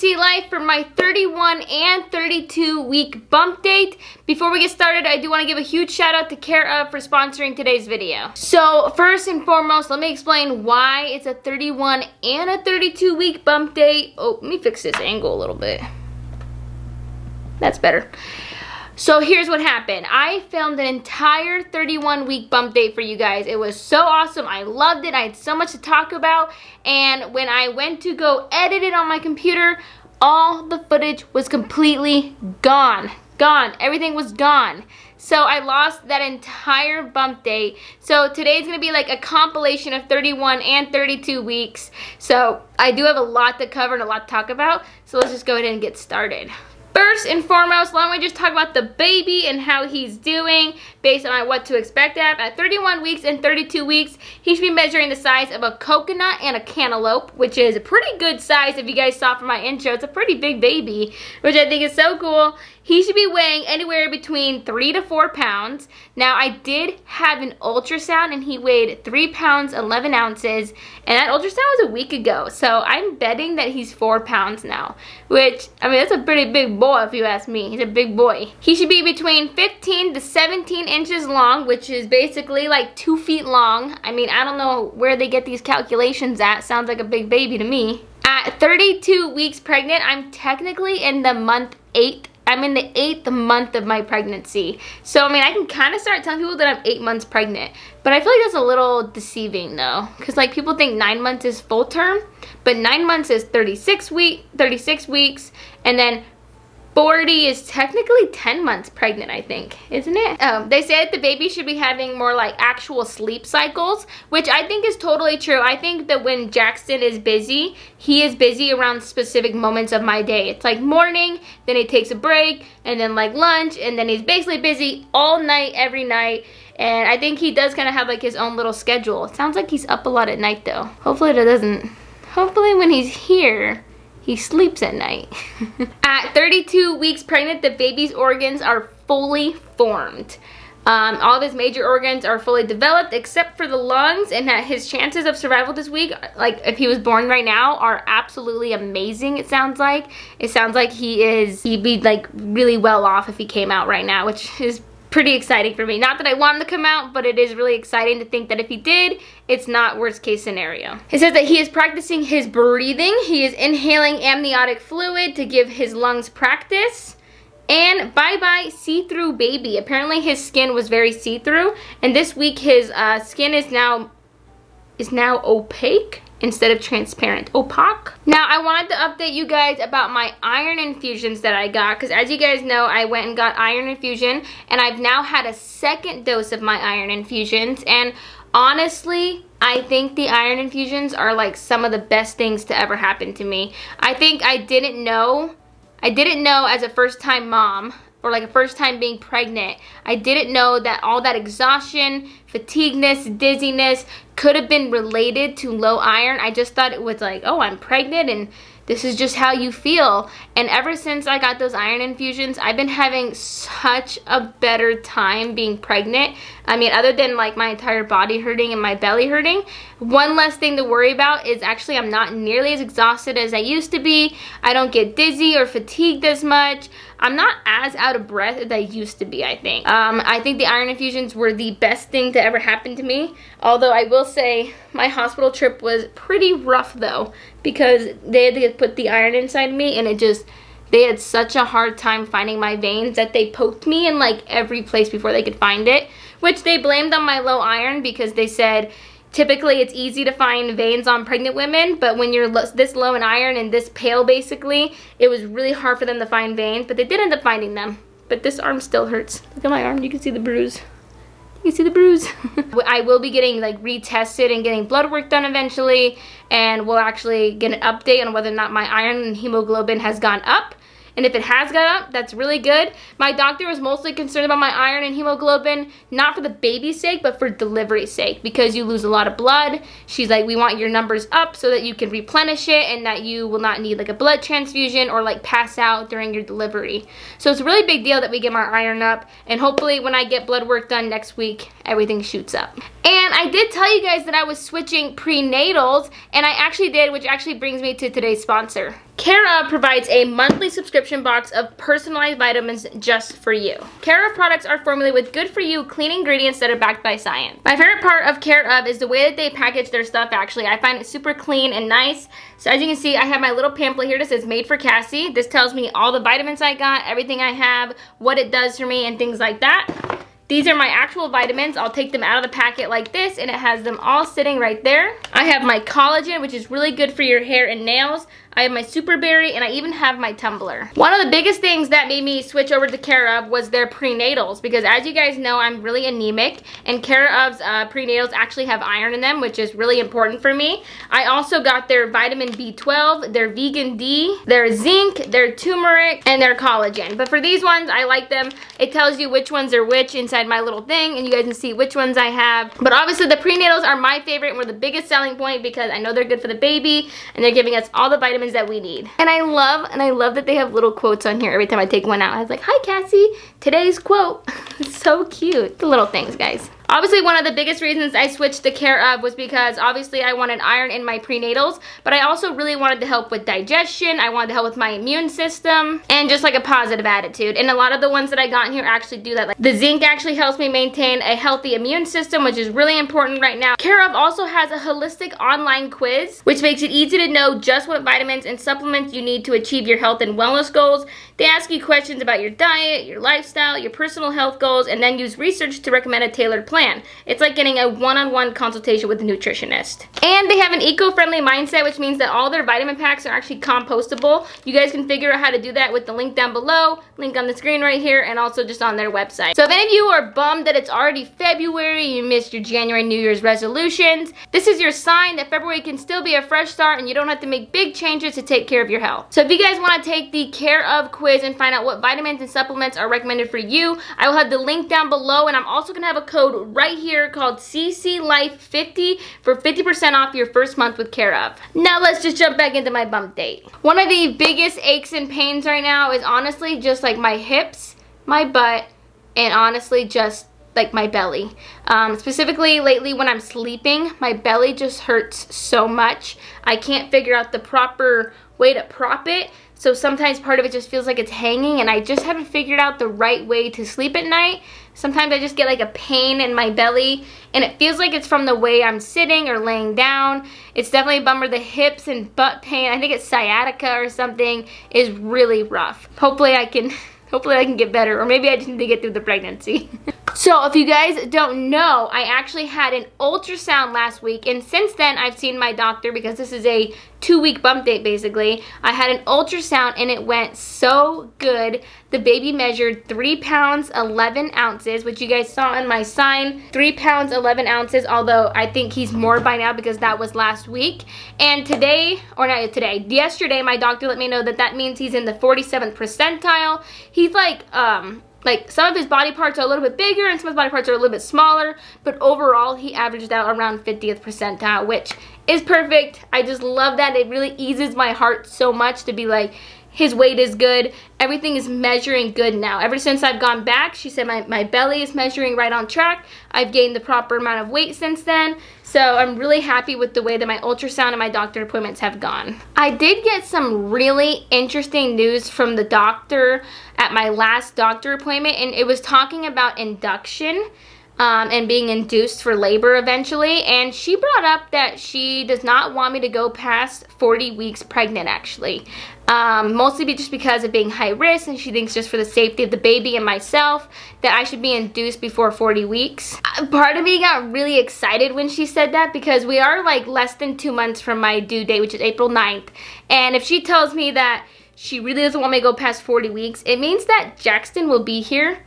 pregnancy life for my 31 and 32 week bump date. Before we get started, I do want to give a huge shout out to Care Of for sponsoring today's video. So first and foremost, let me explain why it's a 31 and a 32 week bump date. Oh, let me fix this angle a little bit. That's better. So here's what happened. I filmed an entire 31 week bump date for you guys. It was so awesome. I loved it. I had so much to talk about. And when I went to go edit it on my computer, all the footage was completely gone. Gone. Everything was gone. So I lost that entire bump date. So today's gonna be like a compilation of 31 and 32 weeks. So I do have a lot to cover and a lot to talk about. So let's just go ahead and get started. First and foremost, let me just talk about the baby and how he's doing based on what to expect at 31 weeks and 32 weeks. He should be measuring the size of a coconut and a cantaloupe, which is a pretty good size. If you guys saw from my intro, it's a pretty big baby, which I think is so cool. He should be weighing anywhere between 3 to 4 pounds. Now, I did have an ultrasound and he weighed 3 pounds, 11 ounces, and that ultrasound was a week ago. So I'm betting that he's 4 pounds now, which, I mean, that's a pretty big boy if you ask me. He's a big boy. He should be between 15 to 17 inches long, which is basically like 2 feet long. I mean, I don't know where they get these calculations at. Sounds like a big baby to me. At 32 weeks pregnant, I'm technically in the month 8. I'm in the 8th month of my pregnancy. So, I mean, I can kind of start telling people that I'm 8 months pregnant. But I feel like that's a little deceiving, though. Because, like, people think 9 months is full term. But 9 months is 36 weeks. And then 40 is technically 10 months pregnant, I think, isn't it? They say that the baby should be having more like actual sleep cycles, which I think is totally true. I think that when Jackson is busy, he is busy around specific moments of my day. It's like morning, then he takes a break, and then like lunch, and then he's basically busy all night, every night. And I think he does kind of have like his own little schedule. It sounds like he's up a lot at night though. Hopefully that doesn't, hopefully when he's here, he sleeps at night. At 32 weeks pregnant, the baby's organs are fully formed. All of his major organs are fully developed except for the lungs, and that his chances of survival this week, like if he was born right now, are absolutely amazing. It sounds like he'd be like really well off if he came out right now, which is pretty exciting for me. Not that I want him to come out, but it is really exciting to think that if he did, it's not worst case scenario. It says that he is practicing his breathing. He is inhaling amniotic fluid to give his lungs practice. And bye-bye see-through baby. Apparently his skin was very see-through, and this week his skin is now opaque instead of transparent. Opaque. Now, I wanted to update you guys about my iron infusions that I got, because as you guys know, I went and got iron infusion, and I've now had a second dose of my iron infusions, and honestly, I think the iron infusions are like some of the best things to ever happen to me. I think I didn't know as a first-time mom, or like a first time being pregnant, I didn't know that all that exhaustion, fatigueness, dizziness could have been related to low iron. I just thought it was like, oh, I'm pregnant and this is just how you feel. And ever since I got those iron infusions, I've been having such a better time being pregnant. I mean, other than like my entire body hurting and my belly hurting, one less thing to worry about is actually I'm not nearly as exhausted as I used to be. I don't get dizzy or fatigued as much. I'm not as out of breath as I used to be, I think. I think the iron infusions were the best thing to ever happen to me. Although I will say my hospital trip was pretty rough though, because they had to put the iron inside me, and they had such a hard time finding my veins that they poked me in like every place before they could find it, which they blamed on my low iron because they said typically it's easy to find veins on pregnant women, but when you're this low in iron and this pale basically, it was really hard for them to find veins, but they did end up finding them. But this arm still hurts. Look at my arm, you can see the bruise. You see the bruise. I will be getting like retested and getting blood work done eventually, and we'll actually get an update on whether or not my iron and hemoglobin has gone up. And if it has gone up, that's really good. My doctor was mostly concerned about my iron and hemoglobin, not for the baby's sake, but for delivery's sake, because you lose a lot of blood. She's like, we want your numbers up so that you can replenish it and that you will not need like a blood transfusion or like pass out during your delivery. So it's a really big deal that we get my iron up, and hopefully when I get blood work done next week, everything shoots up. And I did tell you guys that I was switching prenatals, and I actually did, which actually brings me to today's sponsor. Care Of provides a monthly subscription box of personalized vitamins just for you. Care Of products are formulated with good-for-you, clean ingredients that are backed by science. My favorite part of Care Of is the way that they package their stuff, actually. I find it super clean and nice. So as you can see, I have my little pamphlet here that says Made for Cassie. This tells me all the vitamins I got, everything I have, what it does for me, and things like that. These are my actual vitamins. I'll take them out of the packet like this, and it has them all sitting right there. I have my collagen, which is really good for your hair and nails. I have my super berry, and I even have my tumbler. One of the biggest things that made me switch over to Care Of was their prenatals, because as you guys know, I'm really anemic, and Care Of's prenatals actually have iron in them, which is really important for me. I also got their vitamin B12, their vegan D, their zinc, their turmeric, and their collagen. But for these ones, I like them. It tells you which ones are which inside my little thing, and you guys can see which ones I have. But obviously the prenatals are my favorite and were the biggest selling point, because I know they're good for the baby, and they're giving us all the vitamins that we need. And I love that they have little quotes on here every time I take one out. I was like, hi Cassie, today's quote. It's so cute. The little things, guys. Obviously, one of the biggest reasons I switched to Care Of was because obviously I wanted iron in my prenatals, but I also really wanted to help with digestion. I wanted to help with my immune system and just like a positive attitude. And a lot of the ones that I got in here actually do that. Like the zinc actually helps me maintain a healthy immune system, which is really important right now. Care Of also has a holistic online quiz, which makes it easy to know just what vitamins and supplements you need to achieve your health and wellness goals. They ask you questions about your diet, your lifestyle, your personal health goals, and then use research to recommend a tailored plan. It's like getting a one-on-one consultation with a nutritionist. And they have an eco-friendly mindset, which means that all their vitamin packs are actually compostable. You guys can figure out how to do that with the link down below, link on the screen right here, and also just on their website. So if any of you are bummed that it's already February, you missed your January New Year's resolutions, this is your sign that February can still be a fresh start and you don't have to make big changes to take care of your health. So if you guys want to take the Care Of quiz and find out what vitamins and supplements are recommended for you, I will have the link down below, and I'm also going to have a code right here called CCLife50 for 50% off your first month with Care Of. Now let's just jump back into my bump date. One of the biggest aches and pains right now is honestly just like my hips, my butt, and honestly just like my belly. Specifically lately when I'm sleeping, my belly just hurts so much. I can't figure out the proper way to prop it. So sometimes part of it just feels like it's hanging, and I just haven't figured out the right way to sleep at night. Sometimes I just get like a pain in my belly, and it feels like it's from the way I'm sitting or laying down. It's definitely a bummer. The hips and butt pain, I think it's sciatica or something, is really rough. Hopefully I can get better, or maybe I just need to get through the pregnancy. So if you guys don't know, I actually had an ultrasound last week, and since then I've seen my doctor, because this is a 2-week bump date basically. I had an ultrasound and it went so good. The baby measured 3 pounds 11 ounces, which you guys saw in my sign, 3 pounds 11 ounces, although I think he's more by now because that was last week. And yesterday my doctor let me know that that means he's in the 47th percentile. He's like some of his body parts are a little bit bigger and some of his body parts are a little bit smaller, but overall he averaged out around 50th percentile, which is perfect. I just love that. It really eases my heart so much to be like, his weight is good. Everything is measuring good now. Ever since I've gone back, she said my belly is measuring right on track. I've gained the proper amount of weight since then. So I'm really happy with the way that my ultrasound and my doctor appointments have gone. I did get some really interesting news from the doctor at my last doctor appointment, and it was talking about induction and being induced for labor eventually. And she brought up that she does not want me to go past 40 weeks pregnant, actually. Mostly just because of being high risk, and she thinks just for the safety of the baby and myself that I should be induced before 40 weeks. Part of me got really excited when she said that, because we are like less than 2 months from my due date, which is April 9th. And if she tells me that she really doesn't want me to go past 40 weeks, it means that Jackson will be here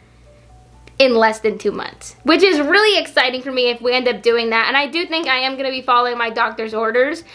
in less than 2 months, which is really exciting for me if we end up doing that. And I do think I am going to be following my doctor's orders,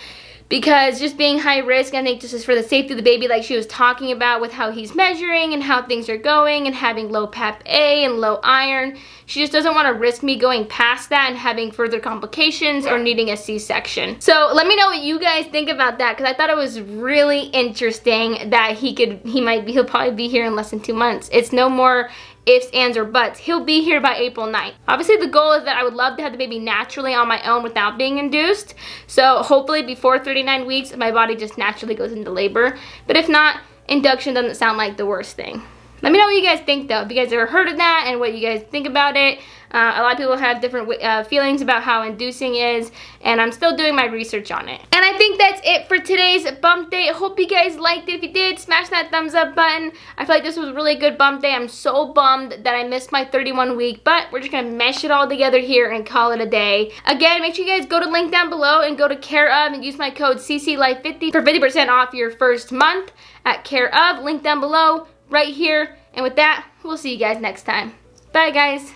because just being high risk, I think just is for the safety of the baby, like she was talking about with how he's measuring and how things are going and having low PAP A and low iron. She just doesn't want to risk me going past that and having further complications or needing a C-section. So let me know what you guys think about that, because I thought it was really interesting that he'll probably be here in less than 2 months. It's no more ifs, ands, or buts. He'll be here by April 9th. Obviously, the goal is that I would love to have the baby naturally on my own without being induced. So hopefully before 39 weeks, my body just naturally goes into labor. But if not, induction doesn't sound like the worst thing. Let me know what you guys think though. If you guys ever heard of that and what you guys think about it. A lot of people have different feelings about how inducing is, and I'm still doing my research on it. And I think that's it for today's bump date. Hope you guys liked it. If you did, smash that thumbs up button. I feel like this was a really good bump day. I'm so bummed that I missed my 31 week, but we're just gonna mesh it all together here and call it a day. Again, make sure you guys go to the link down below and go to Care Of and use my code CCLife50 for 50% off your first month at Care Of. Link down below right here. And with that, we'll see you guys next time. Bye, guys.